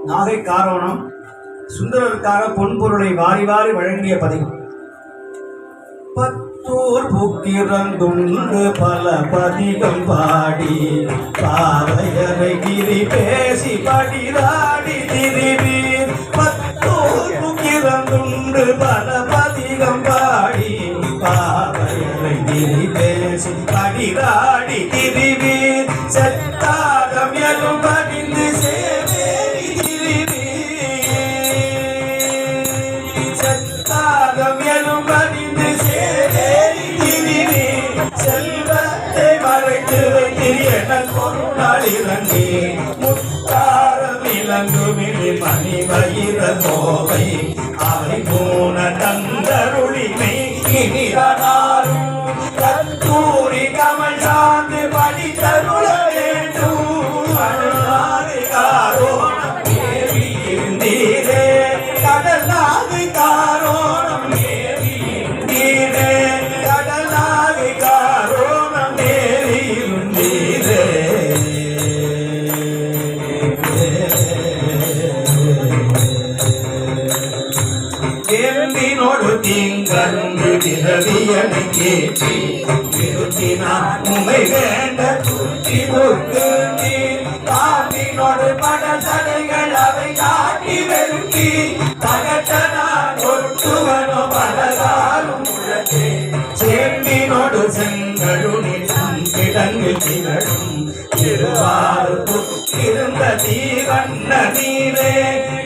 நாகை காரோணம் சுந்தரருக்காக பொன்பொருளை வாரி வாரி வழங்கிய பதிவு. பத்தூர் புக்கிரந்துண்டு பல பதிகம் பாடி பாவையரை கிரி பேசி படிராடி திருவீர். பத்தூர் புக்கிரந்துண்டு பல பதிகம் பாடி பாவையரை கிரி பேசி படிராடி திருவீர். செத்தாகம் எலும் பதிந்து சேவேரி திருவீர். செத்தாகம் எலும் பதிந்து சேவேரி திருவீர். செல்வத்தை மறைத்து வைத்திரியன கொருநாள் இறங்கி முத்தாரம் இளங்குமிழி மணி வயிற கோவை அவை மூன தந்தருளிமை இனிரானாரும் கத்தூரி கமல் சார்ந்து படி தருள வேண்டும். காரோணம் தேவி இருந்தீரே கடலாகை காரோணம் தேவி இருந்தீரே கடலாகை காரோணம் தேவி இருந்தீரே. கேள்வினோடு தீங்கருந்து விரவியனை கேட்டி விருத்தினான் உமை வேண்ட துர்த்தி முக்கு நீர். காம்பினோடு பட சடைகள் அவை காட்டி வெறுக்கி தகட்டனான் ஒட்டுவனோ பலகாலும் உலகே. சேம்பினோடு செங்கழுனி கிடங்கு திகழும் திருவாறு இருந்த தீவண்ண நீரே.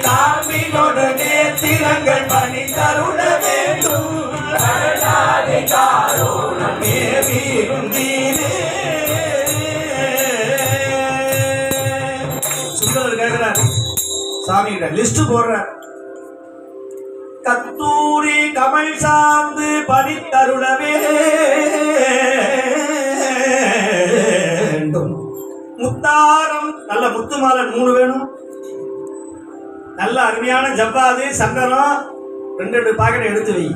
காம்பினோடு நேத்திரங்கள் பணி தருள வேண்டும். கடலாகை காரோணம் தேவி இருந்தீரே. சுந்தரர் கேட்கிறார் சாமி கிட்ட லிஸ்ட் போடுறார். கத்தூரி கமல் சார்ந்து பணித்தருள வேண்டும். முத்தாரம் நல்ல முத்து மாலை 3 வேணும். நல்ல அருமையான ஜவ்வாது சந்தனம் 2 பாக்கெட் எடுத்து வை.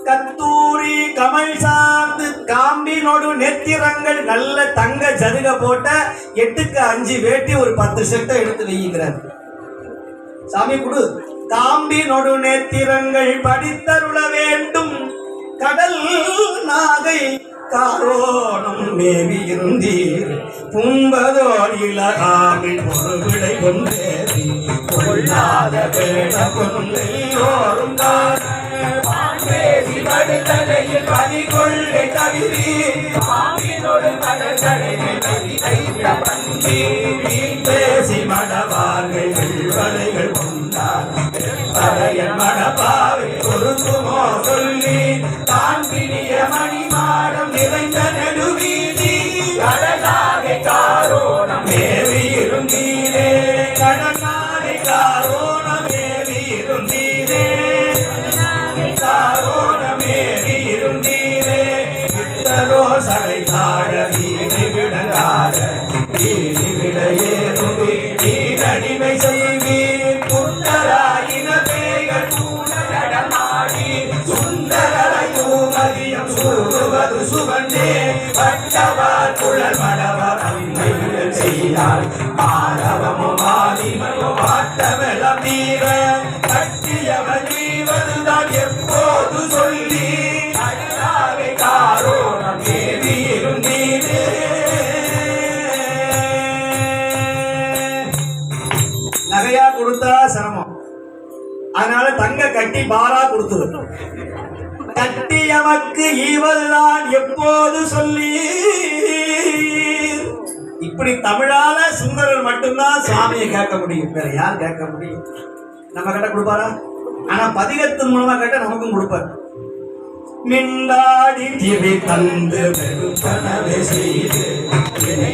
கத்தூரி கமல் சார்ந்து காம்பினோடு நெத்திரங்கள் நல்ல தங்க ஜருக போட்ட 8க்கு 5 வேட்டி ஒரு 10 செட்டை எடுத்து வைக்கிறார். சாமி குடு. காம்பினோடு நேத்திரங்கள் படித்தருள வேண்டும். கடல் நாகை காரோணம் மேவி இருந்தீர். பும்பதோர் இளகாமின் ஒரு விடை கொண்டேறி கொள்ளாத வேட கொண்டோரும் படுதலையில் பதி கொள்ளை தவிரி பாம்பினோடு கடற்கரையில் பேசி மடவார்கள் வலைகள் கொண்டார். பழையன் மடபாவை பொருந்துமோ சொல்லி தான் பிணிய மணி மாடம் நிறைந்த நெடுவீதி. கடலாகை காரோணம் மேவி இருந்தீரே கடலாகை காரோணம் மேவி இருந்தீரே காரோணம் மேவி இருந்தீரே. விட்டரோ சடை தாழ வீடு விடங்காத வீடு விட ஏறுவி நீரடிமை செய்வீர். புத்தராயின பேய்கள் கூட நடமாடி சுந்தரரை தூமதியம் சூடுவது சுவண்டே. பட்டவார் குழல் மடவர் அம்மைகள் செய்தார் மாணவமும் ஆதிமையும் ஆட்டமெல்லாம் நீர கட்டியவர் நீவதுதான் எப்போது சொல்லி. கடலாகை காரோணம் தேவி இருந்தீரே. நகையா கொடுத்தா சிரமம், அதனால தங்க கட்டி பாரா கொடுத்து கட்டியவக்கு ஈவல்தான் எப்போது சொல்லி. இப்படி தமிழால சுந்தரர் மட்டும்தான் சுவாமியை கேட்க முடியும். வேற யார் கேட்க முடியும்? நம்ம கிட்ட கொடுப்பாரா? ஆனா பதிகத்தின் மூலமா கேட்ட நமக்கும் கொடுப்பார். மிண்டாடி திவி தந்து வெறுப்பனவே செய்து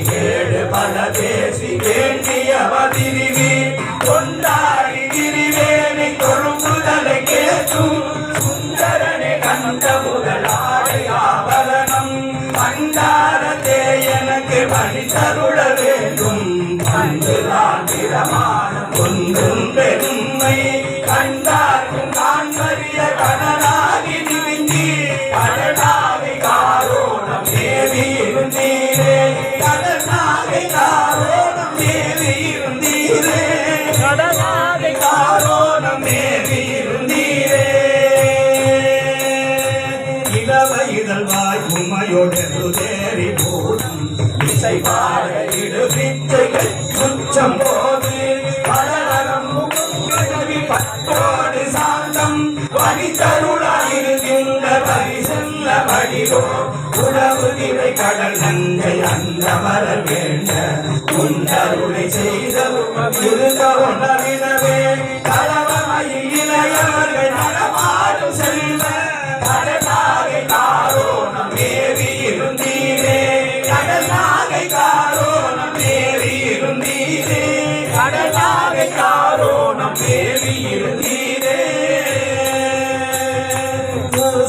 கேடு பல பேசி வேண்டியவதிரிவி கொண்டாடி கிரிவேனை தொழும்புதலை கேட்டும் சுந்தரனை கண்ட முதலாடை ஆபரணம் கண்டாரத்தே எனக்கு பணி தருள வேண்டும். கண்டுதான் பிரமாணம் ஒன்றும் பெருமை கண்டார்க்கும் காண்பறிய கடலாகி நிமிந்தி. கடலாகை காரோணம் தேவி இருந்தீரே கடலாகை காரோணம் தேவி இருந்தீரே. தேரி போதும் இசை பாட இடுவிச்சைகள் சுற்றம் போது பலரகம் முகங்கி பட்டோடு சாந்தம் வனிதருளாயிருக்கின்ற வரி செல்ல வடிவோ உணவு நிறை கடல் நஞ்சை அந்த மலர் வேண்ட உண்டருளை செய்தவும் இருந்த ஒன்றவினவே கலவமையில் இளையவர்கள் நடமாடும் செல்வ கடலாகை காரோணம் ஏறி இருந்தீரே கடலாகை காரோணம் ஏறி இருந்தீரே கடலாகை காரோணம் ஏறி இருந்தீரே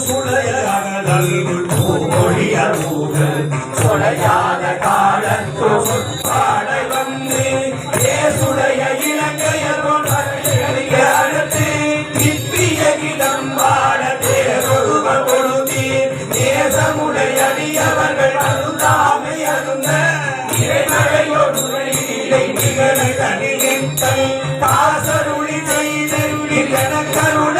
சுளையகல் பூமொழியூர்கள் சொலையாத காலத்தோ சொற்பாடை வந்து ஏசுடைய இலங்கையர் அடுத்து திப்பிய கிடம் பாட தேரொருவர் கொடுத்தீர் தேசமுடைய அடியவர்கள் அருந்தாமை அருந்த இறைமழையொரு நிகழ தனி காசருளி செய்த கருண